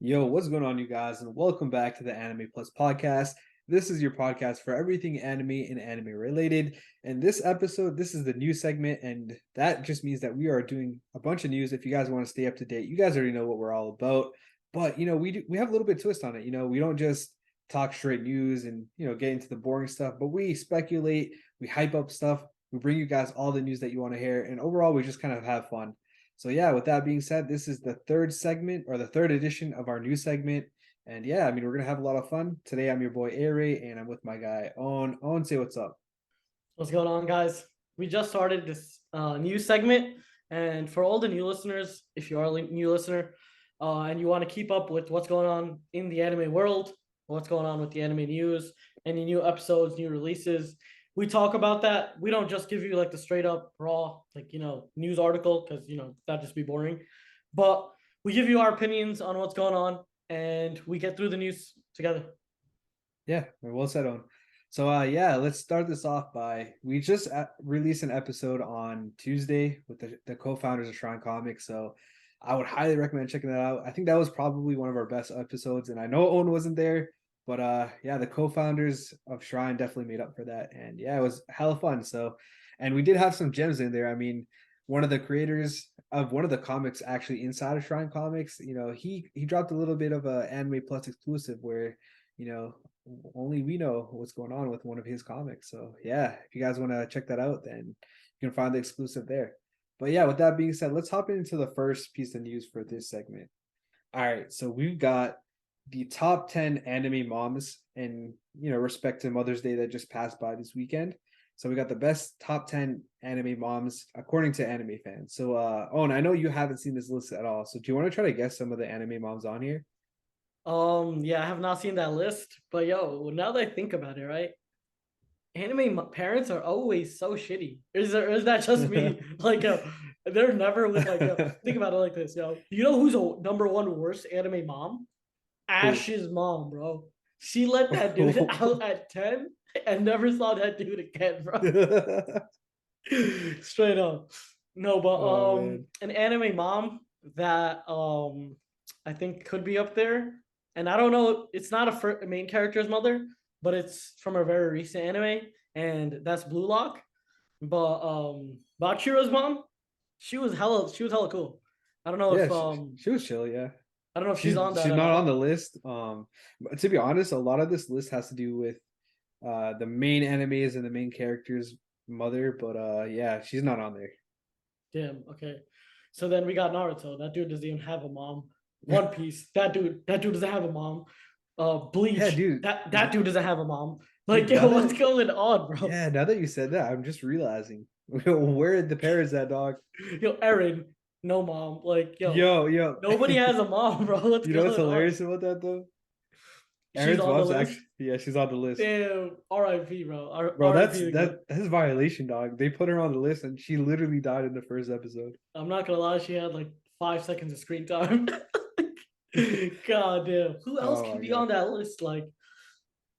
Yo, what's going on, you guys, and welcome back to the Anime Plus podcast. This is your podcast for everything anime and anime related. And this episode, this is the news segment, and that just means that we are doing a bunch of news. If you guys want to stay up to date, you guys already know what we're all about. But we have a little bit of twist on it. We don't just talk straight news and get into the boring stuff, but we speculate, we hype up stuff, we bring you guys all the news that you want to hear, and overall, we just kind of have fun. So yeah, with that being said, this is the third segment or the third edition of our new segment. And yeah, I mean, we're gonna have a lot of fun. Today I'm your boy Aray, and I'm with my guy Aunn. Aunn, say what's up. What's going on, guys? We just started this new segment, and for all the new listeners, if you are a new listener and you want to keep up with what's going on in the anime world, what's going on with the anime news, any new episodes, new releases, we talk about that. We don't just give you like the straight up raw, news article because that'd just be boring. But we give you our opinions on what's going on, and we get through the news together. Yeah, well said, Aunn. So yeah, let's start this off by we just released an episode on Tuesday with the co-founders of Shrine Comics. So I would highly recommend checking that out. I think that was probably one of our best episodes, and I know Owen wasn't there, but yeah, the co-founders of Shrine definitely made up for that. And yeah, it was hella fun. So, and we did have some gems in there. I mean, one of the creators of one of the comics actually inside of Shrine Comics, he dropped a little bit of a Anime Plus exclusive where, you know, only we know what's going on with one of his comics. So yeah, if you guys want to check that out, then you can find the exclusive there. But yeah, with that being said, let's hop into the first piece of news for this segment. All right, so we've got the top 10 anime moms in respect to Mother's Day that just passed by this weekend. So we got the best top 10 anime moms according to anime fans. So Owen, I know you haven't seen this list at all. So do you want to try to guess some of the anime moms on here? Yeah, I have not seen that list, but yo, now that I think about it, right? Anime parents are always so shitty. Is that just me? They're never with think about it like this, yo. You know who's a number one worst anime mom? Who? Ash's mom, bro. She let that dude out at 10 and never saw that dude again, bro. Straight up. No, but Oh man. an anime mom that I think could be up there. And I don't know, it's not a main character's mother, but it's from a very recent anime, and that's Blue Lock. But Bakira's mom, she was hella cool. I don't know Yeah, if she was chill, yeah. I don't know if she's She's on that she's at not on all. the list. But to be honest, a lot of this list has to do with the main animes and the main character's mother, but yeah, she's not on there. Damn, okay. So then we got Naruto. That dude doesn't even have a mom. One Piece. That dude doesn't have a mom. Yeah, Bleach. dude. That dude doesn't have a mom. Dude, Like, yo, what's going on, bro? now that you said that, I'm just realizing where are the parents at, dog? Yo, Eren, no mom. Like, yo, Yo. nobody has a mom, bro. What's You know what's going on? hilarious about that though? She's Aaron's on the mom's list. actually, yeah, she's on the list. Damn, R.I.P. bro. Bro, R.I.P. the good. that's violation, dog. They put her on the list and she literally died in the first episode. I'm not gonna lie, she had like 5 seconds of screen time. God damn. Who else Oh can my be on god. that list?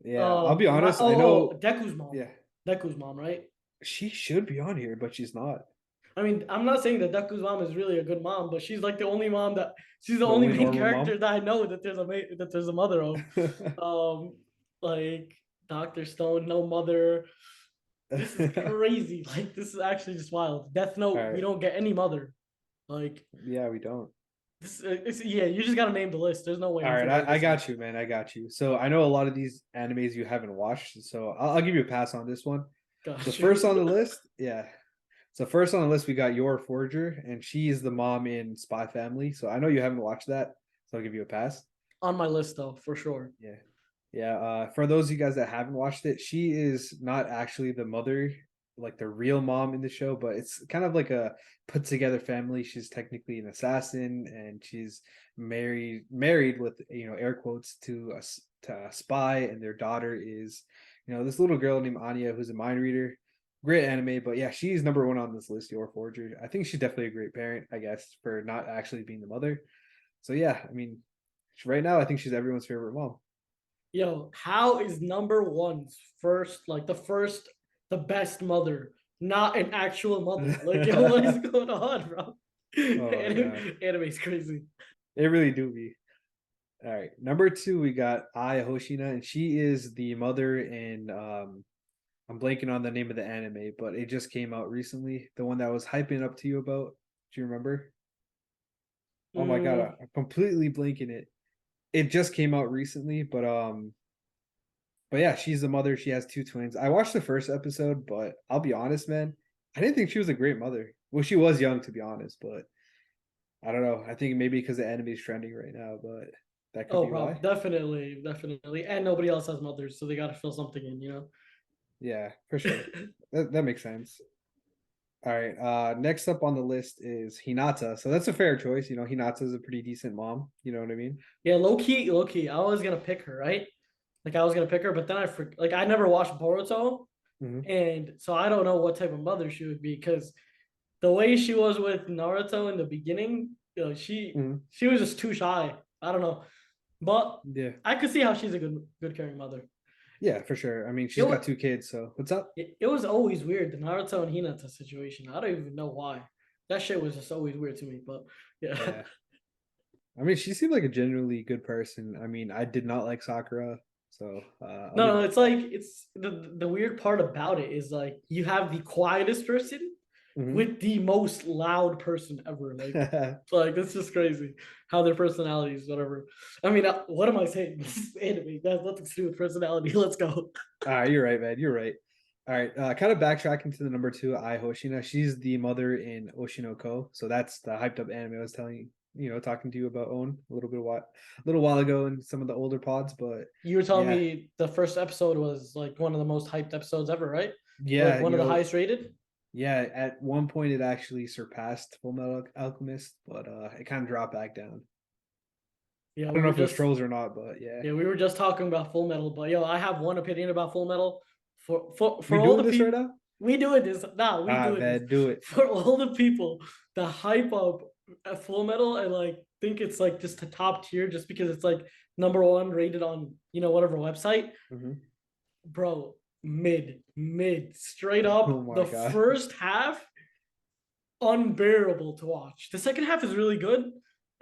Yeah, I'll be honest. I know. Deku's mom. Yeah, Deku's mom, right? she should be on here, but she's not. I mean, I'm not saying that Deku's mom is really a good mom, but she's like the only mom that she's the The only only main normal character mom. that I know that there's a mother of. Um, like Doctor Stone, no mother. This is crazy. Like this is actually just wild. Death All Note, we right. don't get any mother. Like Yeah, we don't. yeah, you just gotta name the list. There's no way All he's right, gonna be I missing. got you, man. I got you. So I know a lot of these animes you haven't watched, so I'll give you a pass on this one. So Got first on the you. list, yeah. So first on the list, we got Your Forger, and she is the mom in Spy Family. So I know you haven't watched that, so I'll give you a pass. On my list though, for sure. Yeah, yeah. For those of you guys that haven't watched it, she is not actually the mother, like the real mom in the show, but it's kind of like a put together family. She's technically an assassin, and she's married with air quotes to a spy, and their daughter is this little girl named Anya who's a mind reader. Great anime, but yeah, she's number one on this list. Your Forger. I think she's definitely a great parent, I guess, for not actually being the mother. So yeah, I mean, right now I think she's everyone's favorite mom. Yo, how is number one's first, like the best mother, not an actual mother? Like, yo, what is going on, bro? Oh my god, Anime's crazy. it really do be. All right, number two, we got Ai Hoshina, and she is the mother in I'm blanking on the name of the anime, but it just came out recently. The one that I was hyping up to you about. Do you remember? Oh my god, Mm, I'm completely blanking it. It just came out recently, but yeah, she's the mother. She has two twins. I watched the first episode, but I'll be honest, man, I didn't think she was a great mother. Well, she was young to be honest, but I don't know. I think maybe because the anime is trending right now, but that could oh, be probably, why. definitely, definitely. And nobody else has mothers, so they got to fill something in, you know? Yeah, for sure. That makes sense. All right. Next up on the list is Hinata. So that's a fair choice. You know, Hinata is a pretty decent mom. You know what I mean? Yeah, low key, low key. I was gonna pick her, right? Like I was gonna pick her, but then like I never watched Boruto, Hmm. and so I don't know what type of mother she would be because the way she was with Naruto in the beginning, Hmm. she was just too shy. I don't know, but Yeah. I could see how she's a good caring mother. Yeah, for sure. I mean, It she's got was two kids. So what's up? it was always weird the Naruto and Hinata situation. I don't even know why. That shit was just always weird to me. But yeah, Yeah. I mean, she seemed like a genuinely good person. I mean, I did not like Sakura, so I'll no, leave it no, at it's like it's the weird part about it is like you have the quietest person that. with the most loud person ever. Hmm. Like that's just crazy how their personalities, whatever. I mean, what am I saying? This is anime. That has nothing to do with personality. Let's go. You're right, man. You're right. All right, kind of backtracking to the number two, Ai Hoshina. She's the mother in Oshinoko, so that's the hyped up anime I was telling you, talking to you about Own a little while ago in some of the older pods. But You were telling yeah, me the first episode was like one of the most hyped episodes ever, right? Or like yeah, one of the highest rated. yeah. At one point, it actually surpassed Full Metal Alchemist, but it kind of dropped back down. Yeah, I we don't know were if it was just trolls or not, but yeah, yeah, we were just talking about Full Metal, but yo, I have one opinion about Full Metal. For we all doing the this right people now? we doing this, nah, we doing this Man, do it. for all the people that hype up a Full Metal and like think it's like just a top tier just because it's like number one rated on whatever website, Hmm. bro. Mid, straight up. Oh my The god. first half unbearable to watch. The second half is really good,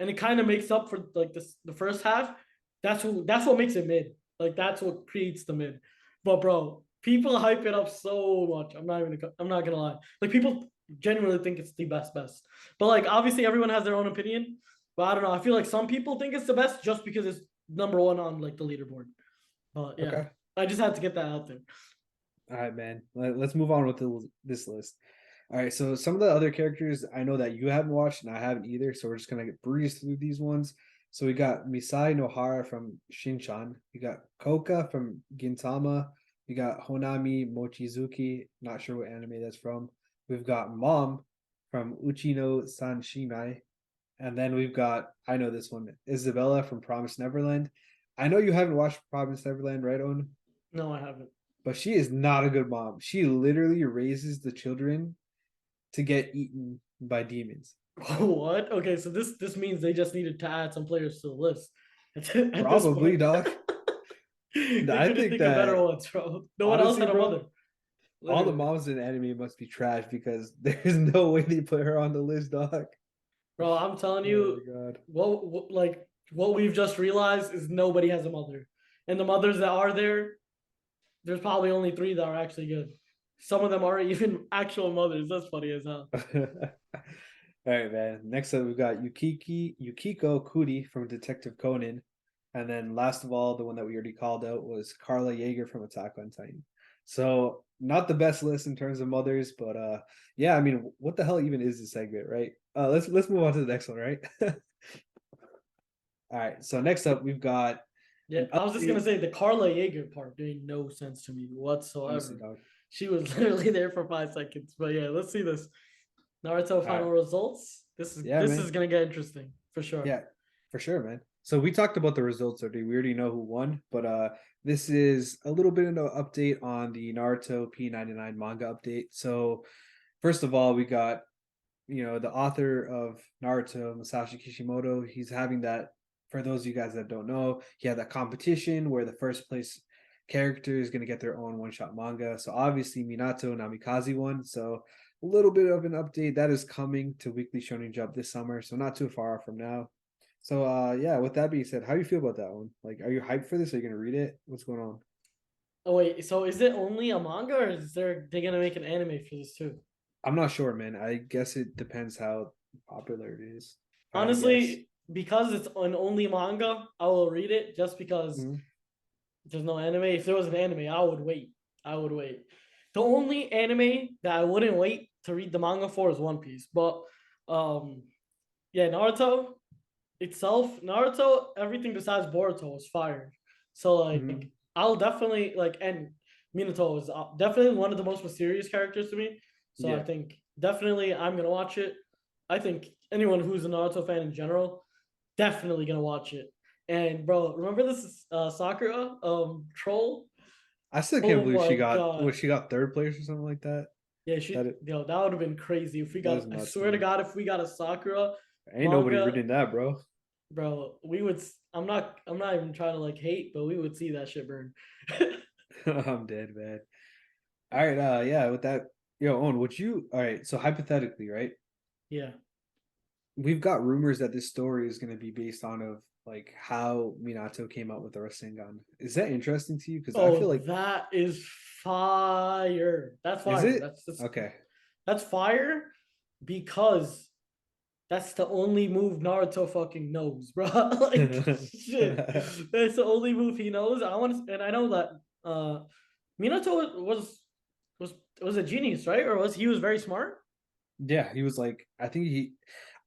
and it kind of makes up for like the first half. That's what makes it mid. Like that's what creates the mid. But bro, people hype it up so much. I'm not gonna lie. Like people genuinely think it's the best. But like obviously everyone has their own opinion. But I don't know. I feel like some people think it's the best just because it's number one on like the leaderboard. But yeah, Okay. I just had to get that out there. All right, man. Let's move on with this list. All right, so some of the other characters I know that you haven't watched and I haven't either, so we're just gonna breeze through these ones. So we got Misai Nohara from Shinchan. We got Koka from Gintama. We got Honami Mochizuki. Not sure what anime that's from. We've got Mom from Uchino Sanshinai. And then we've got, I know this one, Isabella from Promise Neverland. I know you haven't watched Promise Neverland, right, Owen? No, I haven't. But she is not a good mom. She literally raises the children to get eaten by demons. What? Okay, so this means they just needed to add some players to the list at this Probably, point. doc. They I couldn't think think of better that ones, bro. No one else honestly, had a bro, mother, all the literally. moms in anime must be trash because there's no way they put her on the list, doc. Bro, I'm telling Oh my you, god. what we've just realized is nobody has a mother, and the mothers that are there, there's probably only three that are actually good. Some of them are even actual mothers. That's funny as hell. All right, man. Next up, we've got Yukiko Kuri from Detective Conan. And then last of all, the one that we already called out was Carla Yeager from Attack on Titan. So not the best list in terms of mothers, but yeah, I mean, what the hell even is this segment, right? Let's move on to the next one, right? All right. So next up, we've got Yeah, an I was just gonna update. say the Carla Yeager part made no sense to me Honestly, whatsoever. dog. She was literally there for 5 seconds. But yeah, let's see this. Naruto All right. final results. This is Yeah, this is man. gonna get interesting for sure. Yeah, for sure, man. So we talked about the results already. We already know who won, but this is a little bit of an update on the Naruto P99 manga update. So first of all, we got the author of Naruto, Masashi Kishimoto. He's having that. For those of you guys that don't know, he had that competition where the first place character is going to get their own one shot manga. So obviously Minato Namikaze won. So a little bit of an update that is coming to Weekly Shonen Jump this summer. So not too far from now. So yeah, with that being said, how do you feel about that one? Like, are you hyped for this? Are you gonna read it? What's going on? Oh wait, so is it only a manga, or is they gonna make an anime for this too? I'm not sure, man. I guess it depends how popular it is. If I had to guess. Honestly, because it's an only manga, I will read it just because Mhm. there's no anime. If there was an anime, I would wait. I would wait. The only anime that I wouldn't wait to read the manga for is One Piece. But um yeah, Naruto itself, Naruto, everything besides Boruto was fire. So like Mhm. I'll definitely like, and Minato is definitely one of the most mysterious characters to me. So I Yeah. think definitely I'm gonna watch it. I think anyone who's a Naruto fan in general definitely gonna watch it. And bro, remember this Sakura troll? I still can't Oh believe my god. she got third place or something like that. Yeah, That it, that would have been crazy if we that is got, I nuts, swear to man. God, if we got a Sakura Ain't nobody manga, reading that, bro. bro, we would, I'm not even trying to like hate, but we would see that shit burn. I'm dead, man. All right, yeah, with that, Owen, would you all right, so hypothetically, right? Yeah. We've got rumors that this story is gonna be based on of like how Minato came out with the Rasengan. Is that interesting to you? Because I feel Oh, like that is fire. That's is fire. it? Okay. That's fire because that's the only move Naruto fucking knows, bro. Like shit. That's the only move he knows. I want to, and I know that Minato was was a genius, right? Or was he was very smart? Yeah, he was like,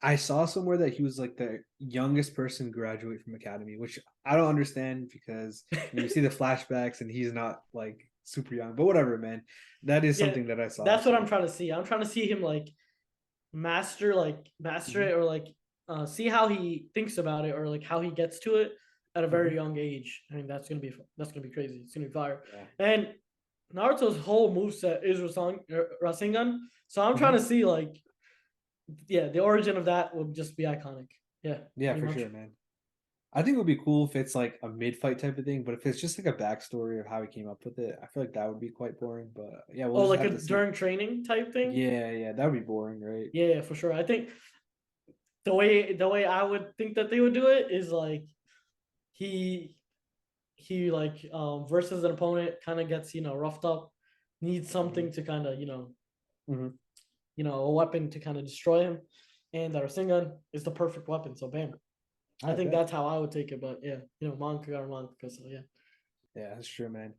I saw somewhere that he was like the youngest person to graduate from academy, which I don't understand because we see the flashbacks and he's not like super young, but whatever, man. That is Yeah, something that I saw. that's what I'm So, trying to see. I'm trying to see him master mhm, it, or see how he thinks about it, or like how he gets to it at a very mhm, young age. I mean, that's gonna be crazy. It's gonna be fire. yeah. And Naruto's whole moveset is Rasengan. So I'm trying Mhm. to see like, yeah, the origin of that would just be iconic. Yeah, Yeah, pretty for much. sure, man. I think it would be cool if it's like a mid-fight type of thing, but if it's just like a backstory of how he came up with it, I feel like that would be quite boring. But yeah, we'll Oh, just like a have to see. during training type thing. Yeah, yeah, that would be boring, right? Yeah, for sure. I think the way I would think that they would do it is like he like versus an opponent, kind of gets roughed up, needs Mhm, something to kind of mhm. a weapon to kind of destroy him, and that Rasengan is the perfect weapon. So bam, I I think bet. that's how I would take it. But yeah, manga or manga. So yeah. Yeah, that's true, man.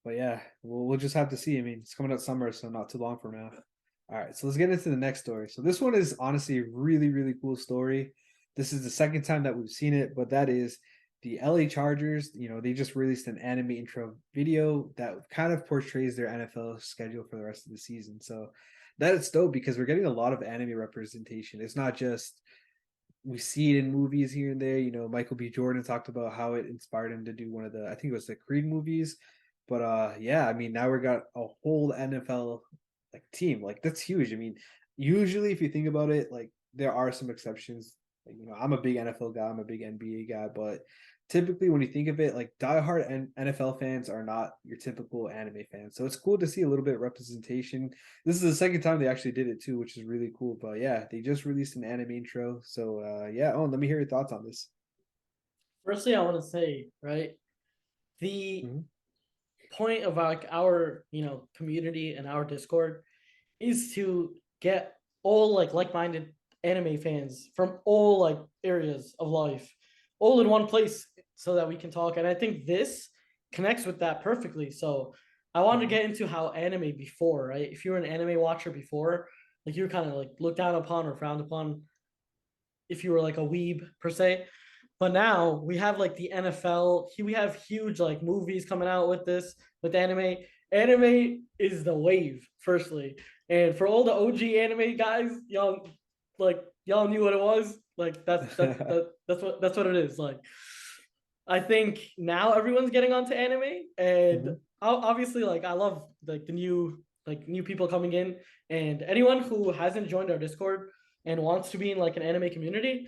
But yeah, we'll just have to see. I mean, it's coming up summer, so not too long from now. All right, so let's get into the next story. So this one is honestly a really, really cool story. This is the second time that we've seen it, but that is the LA Chargers. They just released an anime intro video that kind of portrays their NFL schedule for the rest of the season. So that is dope because we're getting a lot of anime representation. It's not just we see it in movies here and there. Michael B. Jordan talked about how it inspired him to do one of I think it was the Creed movies. But yeah, I mean now we got a whole NFL like team. Like that's huge. I mean, usually if you think about it, like there are some exceptions. Like, I'm a big NFL guy, I'm a big NBA guy, but typically when you think of it, like diehard NFL fans are not your typical anime fans. So it's cool to see a little bit of representation. This is the second time they actually did it too, which is really cool. But yeah, they just released an anime intro. So yeah, let me hear your thoughts on this. Firstly, I want to say, right, the Mm-hmm. point of like our community and our Discord is to get all like-minded anime fans from all like areas of life all in one place so that we can talk. And I think this connects with that perfectly. So I wanted to Mm-hmm. get into how anime before, right? If you were an anime watcher before, like you were kind of like looked down upon or frowned upon if you were like a weeb per se. But now we have like the NFL. We have huge like movies coming out with this with anime. Anime is the wave, firstly, and for all the OG anime guys, y'all knew what it was. Like that's what it is. Like I think now everyone's getting onto anime, and Mm-hmm. obviously, like I love like the new people coming in, and anyone who hasn't joined our Discord and wants to be in like an anime community,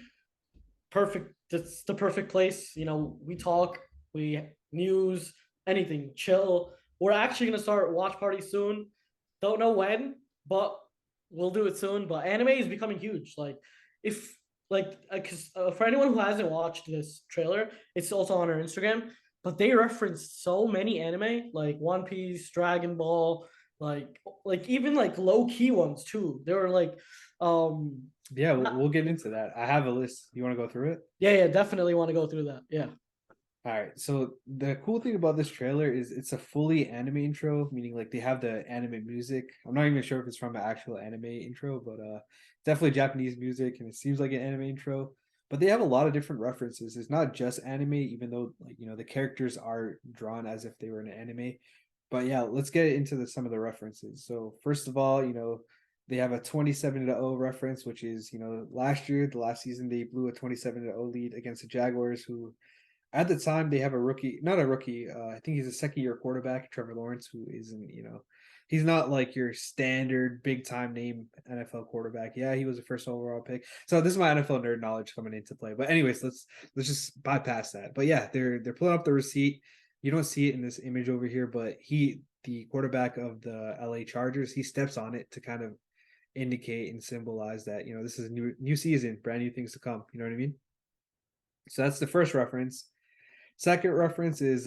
perfect. It's the perfect place. We talk, we news, anything, chill. We're actually gonna start watch party soon. Don't know when, but we'll do it soon. But anime is becoming huge. Like if like because for anyone who hasn't watched this trailer, it's also on our Instagram. But they referenced so many anime like One Piece, Dragon Ball, like even like low key ones too. They were like, Yeah, not, we'll get into that. I have a list. You want to go through it? yeah, definitely want to go through that. Yeah. All right. So the cool thing about this trailer is it's a fully anime intro, meaning like they have the anime music. I'm not even sure if it's from an actual anime intro, but definitely Japanese music, and it seems like an anime intro. But they have a lot of different references. It's not just anime, even though like the characters are drawn as if they were in an anime. But yeah, let's get into some of the references. So first of all, they have a 27-0 reference, which is last year, the last season, they blew a 27-0 lead against the Jaguars, who at the time they have a rookie, not a rookie. I think he's a second year quarterback, Trevor Lawrence, who isn't, he's not like your standard big time name NFL quarterback. Yeah, he was a first overall pick. So this is my NFL nerd knowledge coming into play. But anyways, let's just bypass that. But yeah, they're pulling up the receipt. You don't see it in this image over here, but the quarterback of the LA Chargers, he steps on it to kind of indicate and symbolize that this is a new season, brand new things to come. You know what I mean? So that's the first reference. Second reference is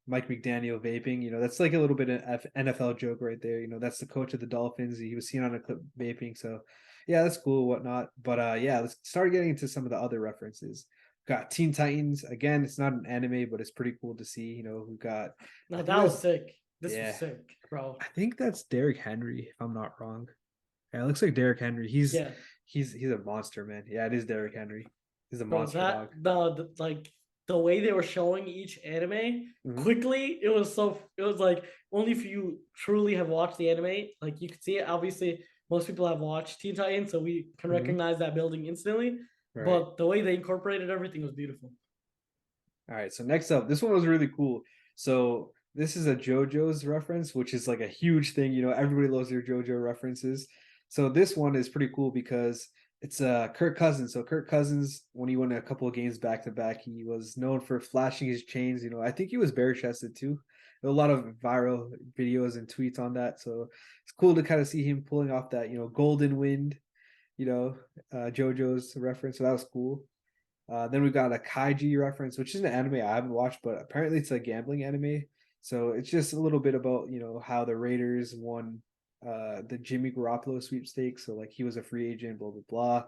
Mike McDaniel vaping. That's like a little bit of NFL joke right there. That's the coach of the Dolphins. He was seen on a clip vaping. So, yeah, that's cool, whatnot. But yeah, let's start getting into some of the other references. Got Teen Titans. Again, it's not an anime, but it's pretty cool to see. Who got, I No, think that was that's, sick. This was yeah, sick, bro. I think that's Derrick Henry, if I'm not wrong. Yeah, it looks like Derrick Henry. He's Yeah, he's he's a monster, man. Yeah, it is Derrick Henry. He's a bro. monster That dog. like the way they were showing each anime Mhm. quickly, it was so. It was like only if you truly have watched the anime, like you could see it. Obviously, most people have watched Teen Titans, so we can Mhm. recognize that building instantly. Right. But the way they incorporated everything was beautiful. All right, so next up, this one was really cool. So this is a JoJo's reference, which is like a huge thing. Everybody loves their JoJo references. So this one is pretty cool because it's Kirk Cousins. So Kirk Cousins, when he won a couple of games back to back, he was known for flashing his chains. I think he was bare chested too. There were a lot of viral videos and tweets on that. So it's cool to kind of see him pulling off that golden wind, JoJo's reference. So that was cool. Then we got a Kaiji reference, which is an anime I haven't watched, but apparently it's a gambling anime. So it's just a little bit about how the Raiders won the Jimmy Garoppolo sweepstakes. So like he was a free agent, blah blah blah.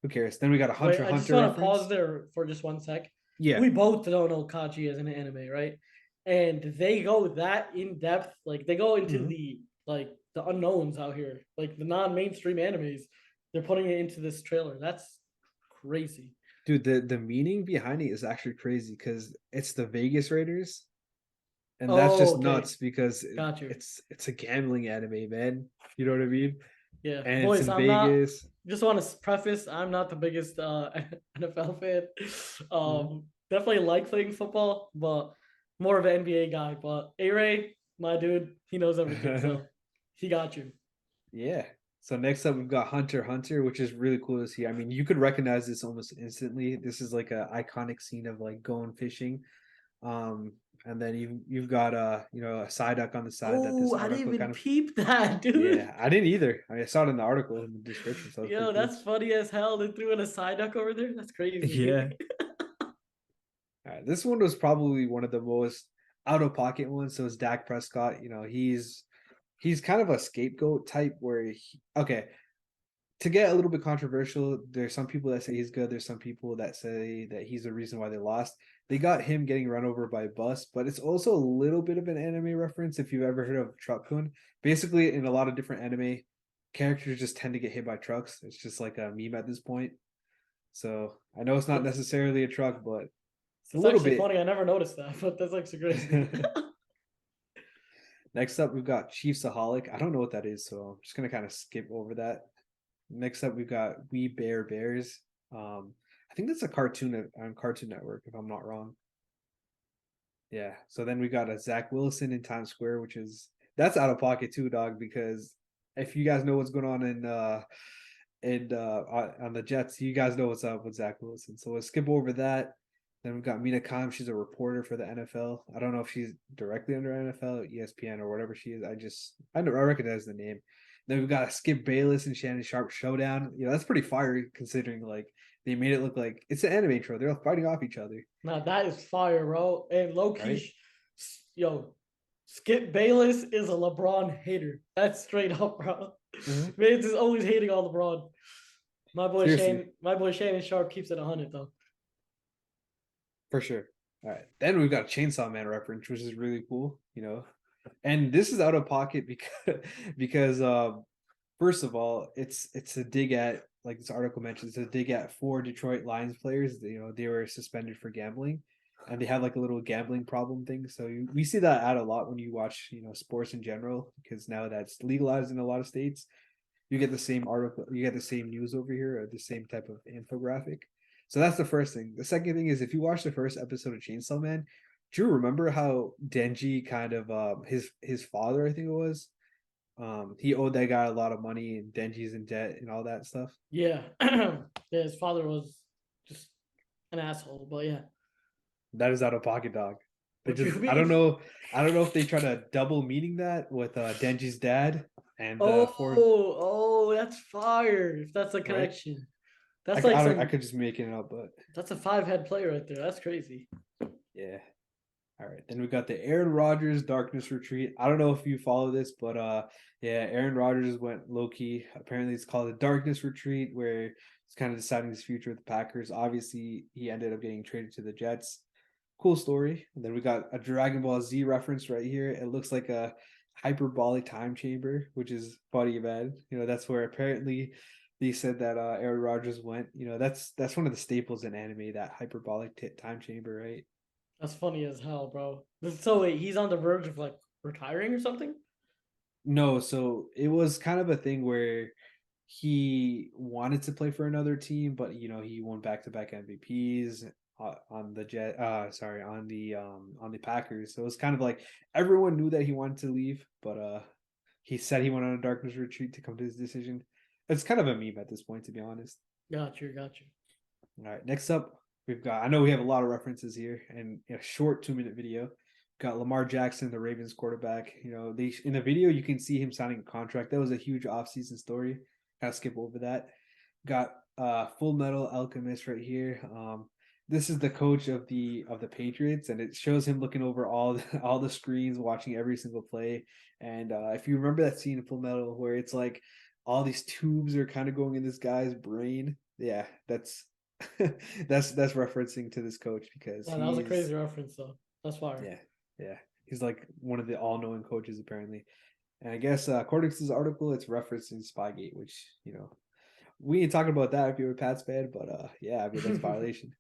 Who cares? Then we got a Wait, Hunter x I just Hunter want to pause reference. there for just one sec. Yeah. We both don't know Kachi as an anime, right? And they go that in depth, like they go into Mhm. the unknowns out here, like the non-mainstream animes. They're putting it into this trailer. That's crazy. Dude, the meaning behind it is actually crazy because it's the Vegas Raiders, and that's Oh, just okay, nuts because got you. it's a gambling anime, man. You know what I mean? Yeah, And it's boys, in I'm not. Vegas. Just want to preface, I'm not the biggest NFL fan. Mhm. Definitely like playing football, but more of an NBA guy. But Aray, my dude, he knows everything, so he got you. Yeah. So next up, we've got Hunter x Hunter, which is really cool to see. I mean, you could recognize this almost instantly. This is like a iconic scene of like going fishing. Um, and then you've got a Psyduck on the side that this Oh, I didn't article even kind of. peep that, dude. Yeah, I didn't either. I saw it in the article in the description, so it's pretty Yo, cool. that's funny as hell. They threw in a side duck over there. That's Yeah. crazy. This one was probably one of the most out of pocket ones. So it's Dak Prescott. He's kind of a scapegoat type where okay, to get a little bit controversial, there's some people that say he's good. There's some people that say that he's the reason why they lost. They got him getting run over by a bus, but it's also a little bit of an anime reference if you've ever heard of Truck Kun. Basically, in a lot of different anime, characters just tend to get hit by trucks. It's just like a meme at this point. So I know it's not That's, necessarily a truck, but a that's little actually bit. funny. I never noticed that, but that's actually crazy. Next up, we've got Chiefsaholic. I don't know what that is, so I'm just gonna kind of skip over that. Next up, we've got We Bear Bears. I think that's a cartoon on Cartoon Network, if I'm not wrong. Yeah. So then we got a Zach Wilson in Times Square, which is that's out of pocket too, dog. Because if you guys know what's going on on the Jets, you guys know what's up with Zach Wilson. So we'll skip over that. Then we've got Mina Khan. She's a reporter for the NFL. I don't know if she's directly under NFL, ESPN, or whatever she is. I recognize the name. Then we've got Skip Bayless and Shannon Sharp showdown. That's pretty fiery considering like they made it look like it's an anime intro. They're fighting off each other, Now that is fire, bro. And low right? key, yo, Skip Bayless is a LeBron hater. That's straight up, bro. Mhm. Man, just always hating on LeBron. Seriously, My boy Shannon Sharp keeps it 100 though. for sure. All right, then we've got Chainsaw Man reference, which is really cool. And this is out of pocket because first of all, it's a dig at, like this article mentions, it's a dig at 4 Detroit Lions players. They were suspended for gambling, and they had like a little gambling problem thing. So we see that out a lot when you watch sports in general, because now that's legalized in a lot of states. You get the same article, you get the same news over here, or the same type of infographic. So that's the first thing. The second thing is, if you watch the first episode of Chainsaw Man, do you remember how Denji kind of his father, I think it was, he owed that guy a lot of money, and Denji's in debt and all that stuff. Yeah. Yeah, his father was just an asshole, but yeah. That is out of pocket, dog. They What you just mean? I don't know if they try to double meaning that with Denji's dad and Oh, for that's fire. If that's a right. connection. That's like I some could just make it up, but that's a 5 head play right there. That's crazy. yeah. All right, then we got the Aaron Rodgers Darkness Retreat. I don't know if you follow this, but yeah, Aaron Rodgers went low key. Apparently, it's called the Darkness Retreat, where he's kind of deciding his future with the Packers. Obviously, he ended up getting traded to the Jets. Cool story. And then we got a Dragon Ball Z reference right here. It looks like a hyperbolic time chamber, which is funny, man. That's where apparently they said that Aaron Rodgers went. That's one of the staples in anime, that hyperbolic time chamber, right? That's funny as hell, bro. So wait, he's on the verge of like retiring or something? No, so it was kind of a thing where he wanted to play for another team, but he won back-to-back MVPs on the Jet. Sorry, on the Packers. So it was kind of like everyone knew that he wanted to leave, but he said he went on a darkness retreat to come to his decision. It's kind of a meme at this point, to be honest. Got you, got you. All right, next up, we've got. I know we have a lot of references here, and a short 2-minute video. Got Lamar Jackson, the Ravens quarterback. They in the video you can see him signing a contract. That was a huge offseason story. Kind of skip over that. Got Full Metal Alchemist right here. This is the coach of the Patriots, and it shows him looking over all the screens, watching every single play. And if you remember that scene in Full Metal where it's like all these tubes are kind of going in this guy's brain, yeah, that's that's referencing to this coach, because Yeah, that was a he's crazy reference though. That's fire. yeah, yeah, he's like one of the all-knowing coaches apparently. And I guess according to this article, it's referencing Spygate, which we ain't talking about that if you're a Pats fan, but yeah, I mean that's violation.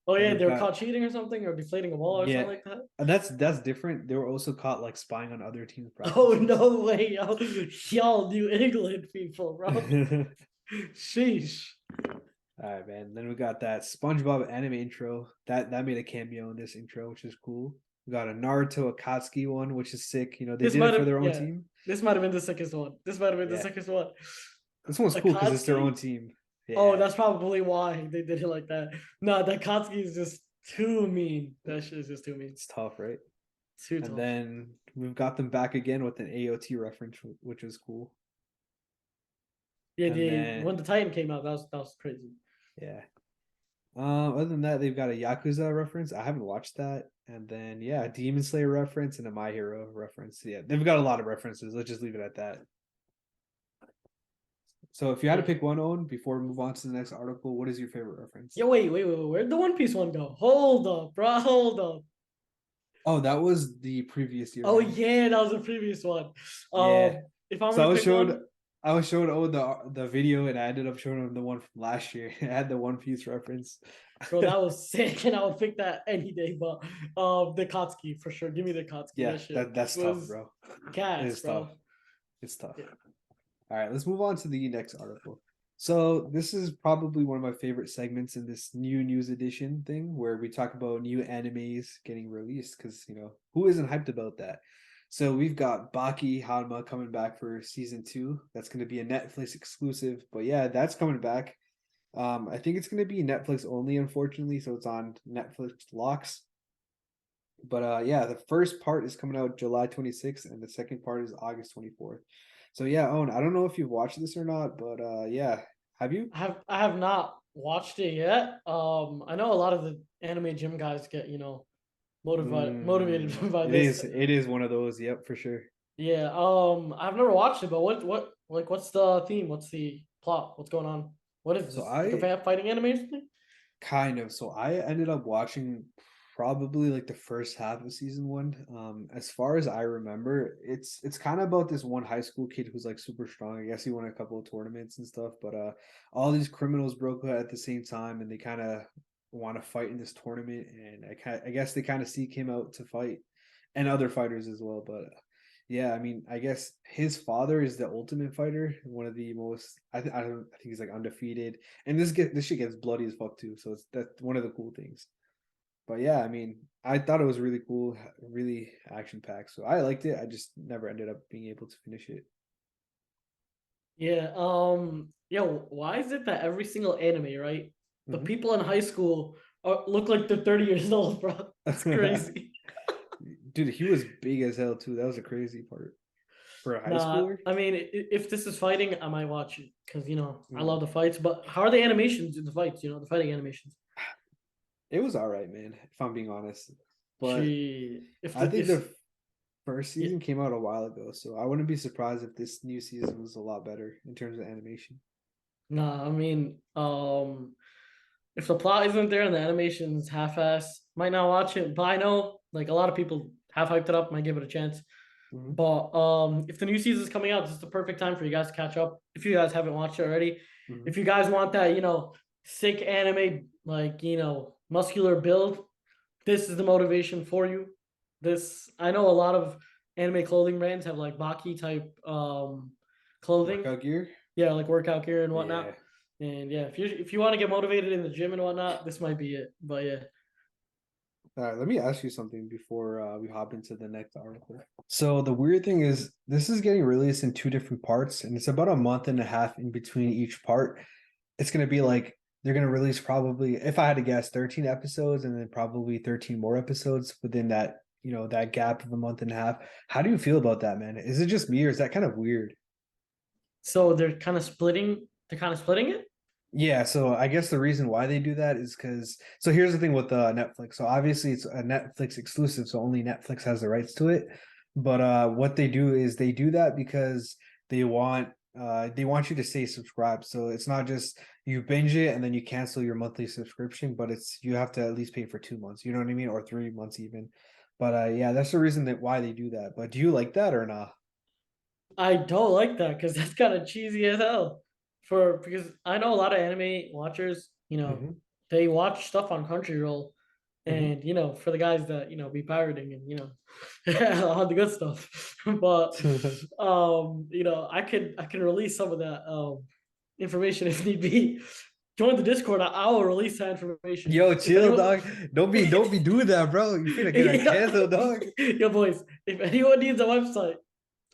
Oh Then yeah, we've they were got caught cheating or something, or deflating a wall or something yeah, like that. and that's different. They were also caught like spying on other teams' Oh practices. no way, y'all New England people, bro. All Sheesh. right, man. Then we got that SpongeBob anime intro that made a cameo in this intro, which is cool. We got a Naruto Akatsuki one, which is sick. They This did it might for have their own yeah. team. This might have been the sickest one. This might have been the Yeah, sickest one. this one's cool because it's their Akatsuki? own team. Oh, Yeah, that's probably why they did it like that. No, that Akatsuki is just too mean. That shit is just too mean. it's tough, right? Too And tough. then we've got them back again with an AOT reference, which is cool. Yeah, And they then when the Titan came out, that was crazy. yeah. Other than that, they've got a Yakuza reference. I haven't watched that. And then yeah, a Demon Slayer reference and a My Hero reference. Yeah, they've got a lot of references. Let's just leave it at that. So if you had to Yeah. pick one on before we move on to the next article, what is your favorite reference? Yo, wait. Where'd the One Piece one go? Hold up, bro. Hold up. Oh, that was the previous year, Oh man. yeah, that was the previous one. Yeah. If I'm So gonna pick one, I was showed Owen the video, and I ended up showing him the one from last year. It had the One Piece reference. bro, that was sick, and I would pick that any day. But the Kotsky for sure. Give me the Kotsky. Yeah, That shit that's tough, was bro. It gas, is tough. bro. It's tough. Yeah. All right, let's move on to the next article. So this is probably one of my favorite segments in this new news edition thing, where we talk about new animes getting released, because who isn't hyped about that? So we've got Baki Hanma coming back for season 2. That's going to be a Netflix exclusive, but yeah, that's coming back. I think it's going to be Netflix only, unfortunately, so it's on Netflix locks. But yeah, the first part is coming out July 26th, and the second part is August 24th. So yeah, Owen, I don't know if you've watched this or not, but yeah, have you? I have not watched it yet. I know a lot of the anime gym guys get motivated Mm, by it this. is. It is one of those. Yep, for sure. Yeah. I've never watched it, but what's the theme? What's the plot? What's going on? What is So this? Like a I fighting anime or something? kind of. So I ended up watching probably like the first half of season one. As far as I remember, it's kind of about this one high school kid who's like super strong. I guess he won a couple of tournaments and stuff, but all these criminals broke out at the same time, and they kind of want to fight in this tournament, and I guess they kind of seek him out to fight, and other fighters as well. But yeah, I mean, I guess his father is the ultimate fighter, one of the most. I think he's like undefeated, and this shit gets bloody as fuck too. So it's that's one of the cool things. But yeah, I mean, I thought it was really cool, really action packed. So I liked it. I just never ended up being able to finish it. Yeah. Yo, why is it that every single anime, right? The Hmm. people in high school look like they're 30 years old, bro. It's crazy. Dude, he was big as hell too. That was a crazy part for a high Nah, schooler. I mean, if this is fighting, I might watch it because I Mm. love the fights. But how are the animations in the fights? The fighting animations. It was all right, man. If I'm being honest, but She if I the think if the first yeah, season came out a while ago, so I wouldn't be surprised if this new season was a lot better in terms of animation. nah, I mean, if the plot isn't there and the animation's half-ass, might not watch it. But I know like a lot of people have hyped it up, might give it a chance. Hmm. But if the new season's coming out, this is the perfect time for you guys to catch up. If you guys haven't watched it already, Hmm. if you guys want that, sick anime like muscular build, this is the motivation for you. This I know a lot of anime clothing brands have like Baki type clothing, Workout gear. yeah, like workout gear and Yeah. whatnot. And yeah, if you want to get motivated in the gym and whatnot, this might be it. But yeah, All right, let me ask you something before we hop into the next article. So the weird thing is, this is getting released in two different parts, and it's about a month and a half in between each part. It's going to be like they're going to release probably, if I had to guess, 13 episodes, and then probably 13 more episodes within that, that gap of a month and a half. How do you feel about that, man? Is it just me, or is that kind of weird? so they're kind of splitting. They're kind of splitting it. Yeah, so I guess the reason why they do that is because so here's the thing with Netflix. So obviously it's a Netflix exclusive, so only Netflix has the rights to it. But what they do is they do that because they want you to stay subscribed. So it's not just you binge it and then you cancel your monthly subscription, but it's you have to at least pay for 2 months. You know what I mean? Or 3 months even. But yeah, that's the reason that why they do that. But do you like that or not? I don't like that because that's kind of cheesy as hell. Because I know a lot of anime watchers, Hmm. they watch stuff on Crunchyroll, Hmm. and for the guys that be pirating and on the good stuff. But I can release some of that information if need be. Join the Discord. I will release that information Yo, if chill, anyone. dog. Don't be doing that, bro. You finna get us canceled, dog. Yo, boys, if anyone needs a website,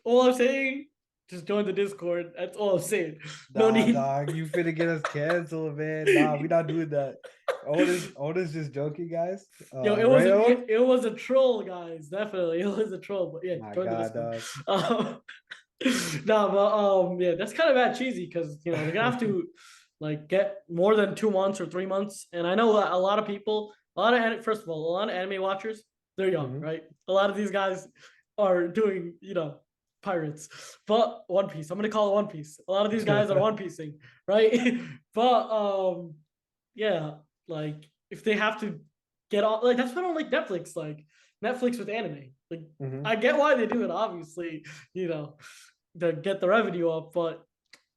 all I'm saying, just join the Discord. That's all I'm saying. No Nah, need. dog. You finna get us canceled, man. Nah, we not doing that. Otis just joking, guys. Yo, Right, Owen? it was a troll, guys. Definitely, it was a troll. But yeah, My join the God, Discord. dog. Um, no, but yeah, that's kind of bad cheesy because they're gonna have to like get more than 2 months or 3 months. And I know a lot of people, first of all, a lot of anime watchers, they're young, Hmm. right? A lot of these guys are doing pirates, but One Piece. I'm gonna call it One Piece. A lot of these guys are One Piecing, right? But yeah, like if they have to get on, like that's why I don't like Netflix. Like Netflix with anime, like Hmm. I get why they do it, obviously, you know, to get the revenue up, but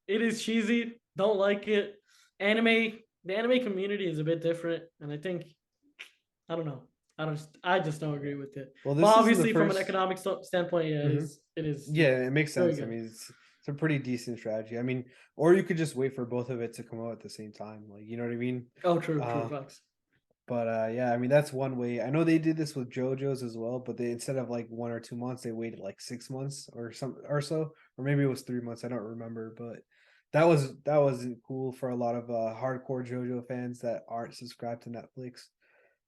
it is cheesy. Don't like it. The anime community is a bit different, and I think I don't know. I just don't agree with it. Well, But this isn't the obviously, from an first. economic standpoint, yeah, Mhm. it is Yeah, it makes very sense. I good. mean, it's a pretty decent strategy. I mean, or you could just wait for both of it to come out at the same time. Like, you know what I mean? Oh, true, Uh, facts. But yeah, I mean that's one way. I know they did this with JoJo's as well, but they instead of like 1 or 2 months, they waited like 6 months or some or so, or maybe it was 3 months. I don't remember, but that wasn't cool for a lot of hardcore JoJo fans that aren't subscribed to Netflix.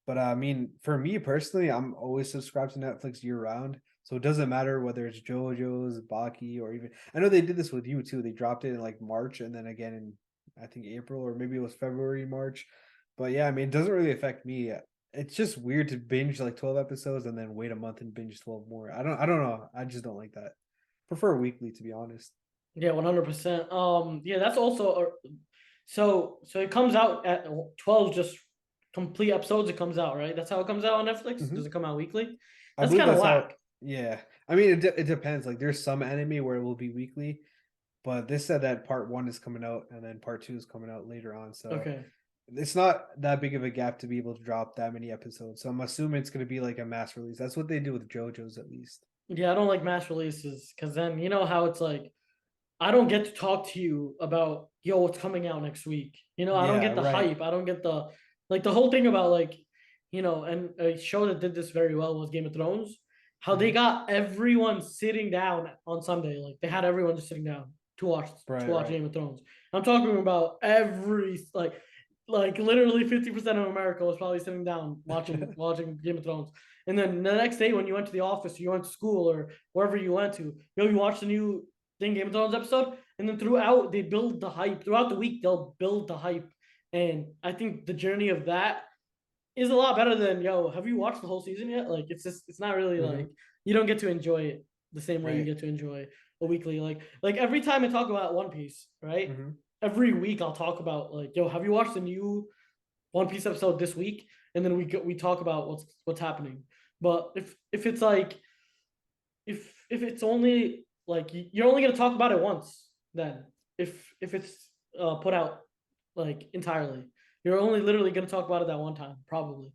But I mean, for me personally, I'm always subscribed to Netflix year round. So it doesn't matter whether it's JoJo's, Baki, or even I know they did this with you too. They dropped it in like March and then again in I think April or maybe it was February, March. But yeah, I mean, it doesn't really affect me. It's just weird to binge like 12 episodes and then wait a month and binge 12 more. I don't know. I just don't like that. Prefer weekly to be honest. Yeah, 100%. Yeah, that's also so it comes out at 12 just complete episodes. It comes out, right? That's how it comes out on Netflix. Does Hmm. it come out weekly? I That's believe kind of that's how. whack. Yeah, I mean, it depends. Like, there's some anime where it will be weekly, but this said that part one is coming out and then part two is coming out later on. So Okay. it's not that big of a gap to be able to drop that many episodes. So I'm assuming it's going to be like a mass release. That's what they do with JoJo's at least. Yeah, I don't like mass releases because then you know how it's like I don't get to talk to you about yo what's coming out next week. I don't Yeah, get the right. hype. I don't get the like the whole thing about like and a show that did this very well was Game of Thrones. How they Hmm. got everyone sitting down on Sunday, like they had everyone just sitting down to watch Right, right. Game of Thrones. I'm talking about every like literally 50% of America was probably sitting down watching Game of Thrones. And then the next day when you went to the office, you went to school or wherever you went to, you watched the new Game of Thrones episode, and then throughout they build the hype. Throughout the week, they'll build the hype, and I think the journey of that is a lot better than yo. Have you watched the whole season yet? Like it's not really like Hmm. you don't get to enjoy it the same way you Right. get to enjoy a weekly. Like every time I talk about One Piece, right? Hmm. Every week I'll talk about like yo, have you watched the new One Piece episode this week? And then we talk about what's happening. But if it's like if it's only like you're only gonna talk about it once, then if it's put out like entirely, you're only literally gonna talk about it that one time, probably.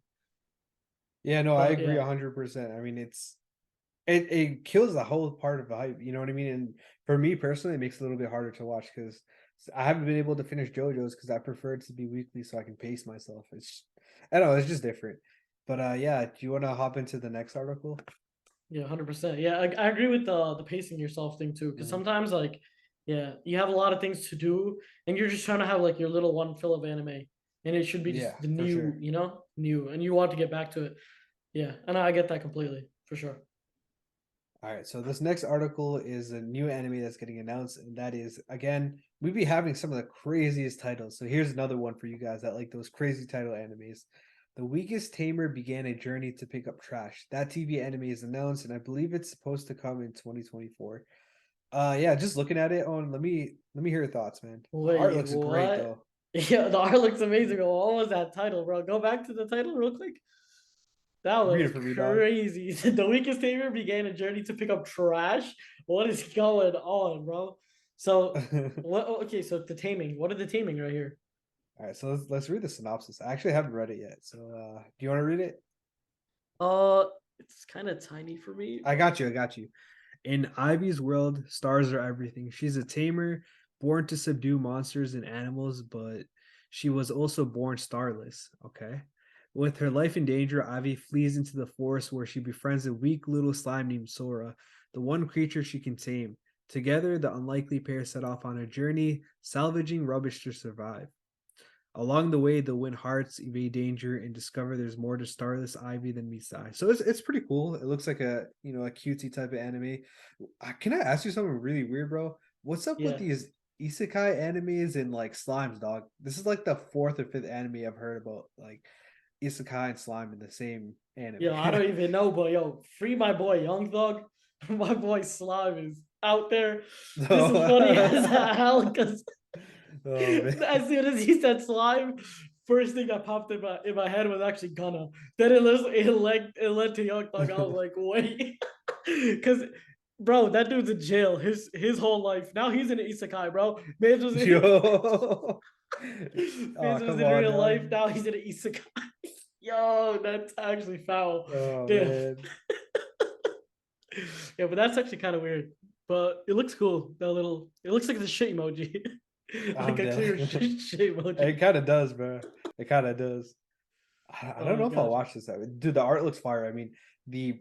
Yeah, no, I But agree yeah, 100%. I mean, it kills the whole part of the hype. You know what I mean? And for me personally, it makes it a little bit harder to watch because I haven't been able to finish JoJo's because I prefer it to be weekly so I can pace myself. I don't know, it's just different. But yeah, do you want to hop into the next article? yeah, 100%. Yeah, I agree with the pacing yourself thing too, because Mhm. sometimes like yeah, you have a lot of things to do, and you're just trying to have like your little one fill of anime, and it should be Yeah, just the for new, sure. new, and you want to get back to it. Yeah, and I get that completely for sure. All right, so this next article is a new anime that's getting announced, and that is again, we be having some of the craziest titles. So here's another one for you guys that like those crazy title animes. The Weakest Tamer began a journey to pick up trash. That TV anime is announced, and I believe it's supposed to come in 2024. Yeah, just looking at it on let me hear your thoughts, man. The art Wait, looks great what? though. Yeah, the art looks amazing. What was that title, bro? Go back to the title real quick. That Read it was for me, dog. crazy. The weakest tamer began a journey to pick up trash. What is going on, bro? So what? Okay, so the taming. What are the taming right here? All right, so let's read the synopsis. I actually haven't read it yet. So do you want to read it? Uh, it's kind of tiny for me, I but got you. I got you. In Ivy's world, stars are everything. She's a tamer, born to subdue monsters and animals, but she was also born starless. Okay. With her life in danger, Ivy flees into the forest where she befriends a weak little slime named Sora, the one creature she can tame. Together, the unlikely pair set off on a journey, salvaging rubbish to survive. Along the way, they'll win hearts, evade danger, and discover there's more to Starless Ivy than meets the eye. So it's pretty cool. It looks like a cutesy type of anime. Can I ask you something really weird, bro? What's up with yeah, these isekai animes and like slimes, dog? This is like the fourth or fifth anime I've heard about, like isekai and slime in the same anime. yo, I don't even know, but yo, free my boy Young Thug. My boy Slime is out there. This is funny as No. hell because Oh man. as soon as he said slime, first thing that popped in my head was actually Gunna. Then it led to Young Thug. I was like, wait, because bro, that dude's in jail his whole life. Now he's in an isekai, bro. Man was Yo. Oh, man was come in on, real dog. life. Now he's in an isekai. Yo, that's actually foul. Oh Damn. man. Yeah, but that's actually kind of weird. But it looks cool. That little, it looks like the shit emoji, like I'm a clear dead. shit It emoji. kind of does, bro. It kind of does. I don't Oh, know if I'll gotcha. watch this. Dude, the art looks fire. I mean, the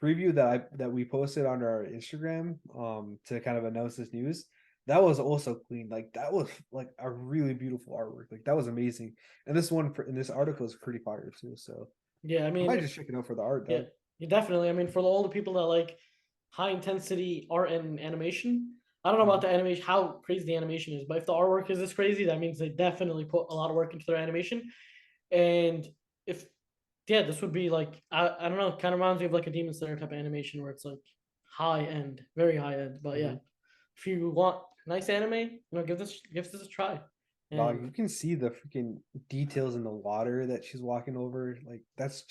preview that we posted on our Instagram to kind of announce this news, that was also clean. Like that was like a really beautiful artwork. Like that was amazing. And this one in this article is pretty fire too. So Yeah, I I mean, might just check it out for the art, yeah, dog. You definitely. I mean, for all the people that like high intensity art and animation, I don't know about the animation, how crazy the animation is, but if the artwork is this crazy, that means they definitely put a lot of work into their animation. And if yeah, this would be like I don't know, kind of reminds me of like a Demon Slayer type of animation where it's like high end, very high end. But yeah, Mhm. if you want nice anime, give this a try. Dog, And you can see the freaking details in the water that she's walking over. Like that's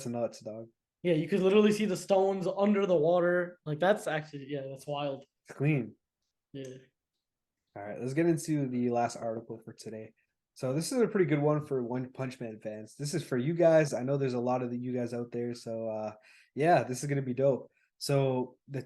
nuts, dog. yeah, you could literally see the stones under the water. Like that's actually that's wild. It's clean. Yeah. All right, let's get into the last article for today. So this is a pretty good one for One Punch Man fans. This is for you guys. I know there's a lot of you guys out there. So yeah, this is gonna be dope. So the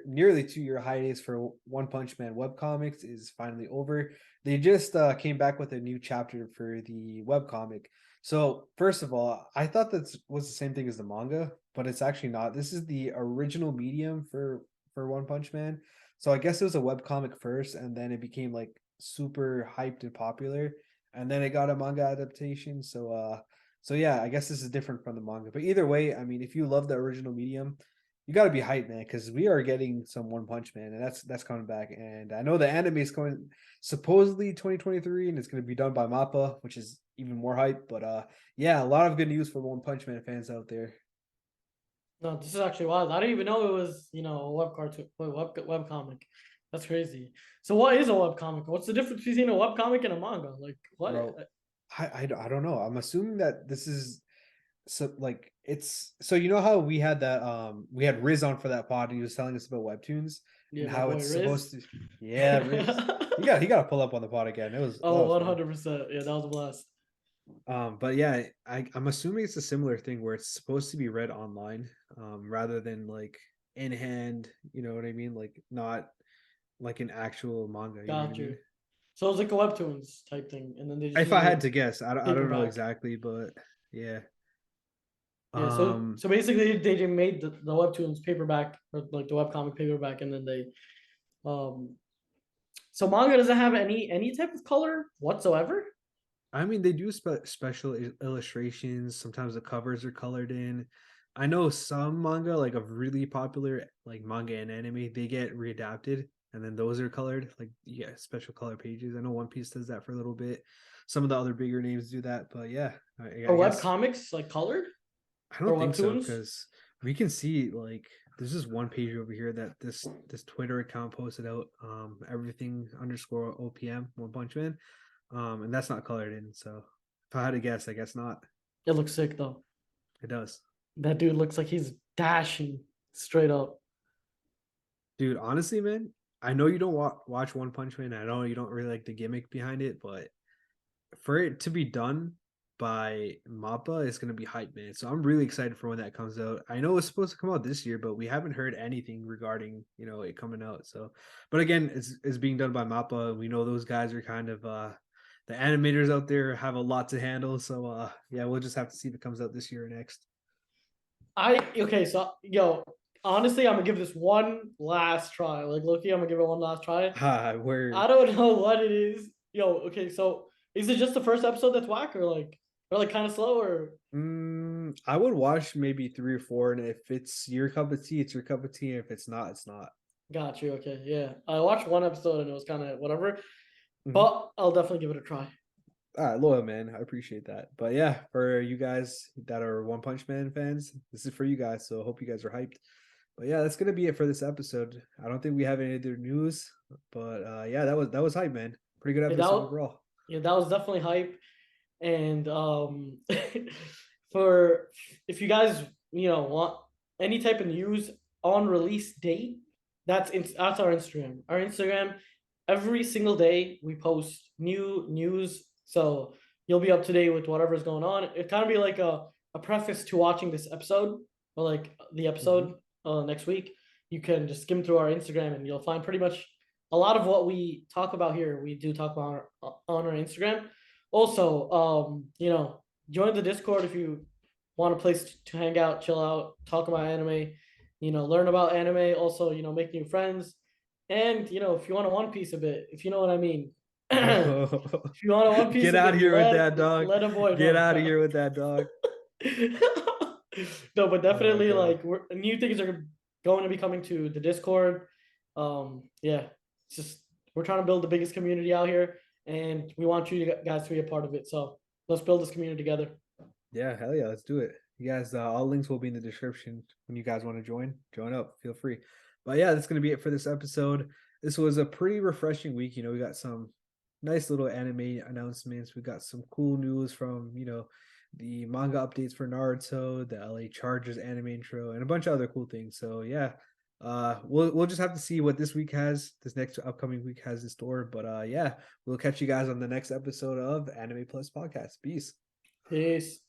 nearly 2 year hiatus for One Punch Man webcomics is finally over. They just came back with a new chapter for the webcomic. So first of all, I thought that was the same thing as the manga, but it's actually not. This is the original medium for One Punch Man. So I guess it was a webcomic first, and then it became like super hyped and popular, and then it got a manga adaptation. So yeah, I guess this is different from the manga. But either way, I mean, if you love the original medium, you got to be hyped, man, because we are getting some One Punch Man, and that's coming back. And I know the anime is coming supposedly 2023, and it's going to be done by Mappa, which is even more hype. But yeah, a lot of good news for One Punch Man fans out there. No, this is actually wild. I didn't even know it was, a web comic. That's crazy. So what is a web comic? What's the difference between a web comic and a manga? Like what? Bro, I don't know. I'm assuming that this is so like it's so you know how we had that we had Riz on for that pod and he was telling us about webtoons Yeah, and my how boy it's Riz. supposed to. Yeah, Riz, he got to pull up on the pod again. That Oh, was fun. 100%. Yeah, that was a blast. But yeah, I'm assuming it's a similar thing where it's supposed to be read online, rather than like in hand. You know what I mean? Like not like an actual manga. You know what I Got mean? you. So it's like a webtoons type thing, and then they just If I made had it to guess, I don't know paperback. exactly, but yeah. Yeah, so Um, so basically they just made the webtoons paperback or like the webcomic paperback, and then they um so manga doesn't have any type of color whatsoever. I mean, they do special illustrations. Sometimes the covers are colored in. I know some manga, like of really popular like manga and anime, they get readapted, and then those are colored. Like you get special color pages. I know One Piece does that for a little bit. Some of the other bigger names do that, but yeah, I Or web guess comics like colored I or don't think so webtoons? because we can see like there's this one page over here that this Twitter account posted out. Everything underscore OPM One Punch Man. And that's not colored in. So if I had to guess, I guess not. It looks sick though. It does. That dude looks like he's dashing straight up. Dude, honestly, man, I know you don't watch One Punch Man. I know you don't really like the gimmick behind it, but for it to be done by Mappa is going to be hype, man. So I'm really excited for when that comes out. I know it's supposed to come out this year, but we haven't heard anything regarding it coming out. So, but again, it's being done by Mappa. We know those guys are kind of the animators out there have a lot to handle. So yeah, we'll just have to see if it comes out this year or next. So yo, honestly, I'm gonna give this one last try. Like Loki, I'm gonna give it one last try. I Word. don't know what it is. Yo, okay, so is it just the first episode that's whack or like kind of slow or I would watch maybe three or four, and if it's your cup of tea, it's your cup of tea. If it's not, it's not. got you? Okay, yeah. I watched one episode and it was kind of whatever, Mhm. but I'll definitely give it a try. All right, loyal man, I appreciate that. But yeah, for you guys that are One Punch Man fans, this is for you guys. So I hope you guys are hyped. But yeah, that's gonna be it for this episode. I don't think we have any other news, but yeah, that was hype, man. Pretty good Yeah, episode overall. that was definitely hype. And for if you guys want any type of news on release date, that's our Instagram. Our Instagram, every single day we post new news, so you'll be up to date with whatever's going on. It kind of be like a preface to watching this episode or like the Mhm. episode next week. You can just skim through our Instagram and you'll find pretty much a lot of what we talk about here. We do talk about on our Instagram. Also, join the Discord if you want a place to hang out, chill out, talk about anime, learn about anime. Also, make new friends, and if you want a One Piece a bit, if you know what I mean. If you want a One Piece Get a out of bit, here with that dog. let a boy Get know. out of here with that dog. No, but Oh my definitely god. like new things are going to be coming to the Discord. Yeah, it's just we're trying to build the biggest community out here, and we want you guys to be a part of it. So let's build this community together. Yeah, hell yeah, let's do it. You guys, all links will be in the description when you guys want to join up. Feel free. But yeah, that's gonna be it for this episode. This was a pretty refreshing week. We got some nice little anime announcements. We got some cool news from the manga updates for Naruto, the LA Chargers anime intro, and a bunch of other cool things. So yeah, we'll just have to see what this next upcoming week has in store. But yeah, we'll catch you guys on the next episode of Anime Plus Podcast. Peace. Peace.